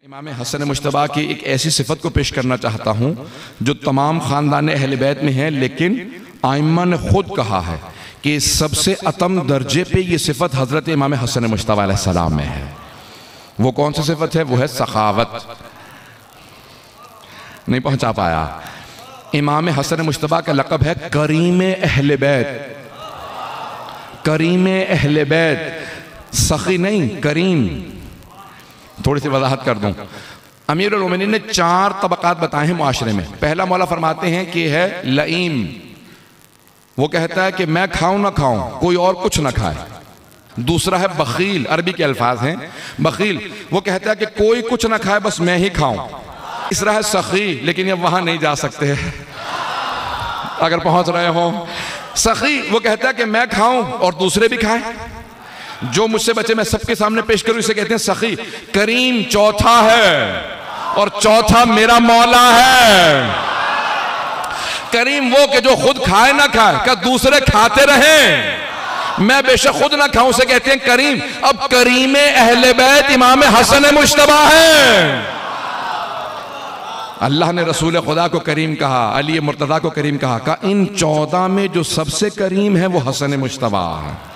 इमाम हसन मुश्तबा की एक ऐसी सिफत को पेश करना चाहता हूँ जो तमाम ख़ानदान अहले बैत में है, लेकिन आइम्मा ने खुद कहा है कि सबसे अतम दर्जे पे ये सिफत हज़रत इमाम हसन मुश्तबा अलैहिस्सलाम में है। वो कौन सी सिफत है? वो है सखावत। नहीं पहुंचा पाया। इमाम हसन मुश्तबा का लक़ब है करीम अहले बैत। करीम अहले बैत, सखी नहीं, करीम। थोड़ी सी वजाहत कर दूं। अमीरुल मोमिनीन ने 4 तबकात बताए हैं मुआशरे में। पहला मौला फरमाते हैं कि है लईम, वो कहता है कि मैं खाऊं ना खाऊं, कोई और कुछ ना खाए। दूसरा है बखील, अरबी के अल्फाज हैं बखील, वो कहता है कि कोई कुछ ना खाए, बस मैं ही खाऊं। तीसरा है सखी, लेकिन ये वहां नहीं जा सकते अगर पहुंच रहे हो। सखी वो कहता है कि मैं खाऊं और दूसरे भी खाएं, जो मुझसे बचे मैं सबके सामने पेश करूं, इसे कहते हैं सखी। करीम चौथा है, और चौथा मेरा मौला है। करीम वो कि जो खुद खाए ना खाए, क्या दूसरे खाते रहे, मैं बेशक खुद ना खाऊं, उसे कहते हैं करीम। अब करीम अहले बैत इमाम हसन मुश्तबा है। अल्लाह ने रसूल खुदा को करीम कहा, अली मुर्तज़ा को करीम कहा। इन 14 में जो सबसे करीम है वो हसन मुश्तबा है।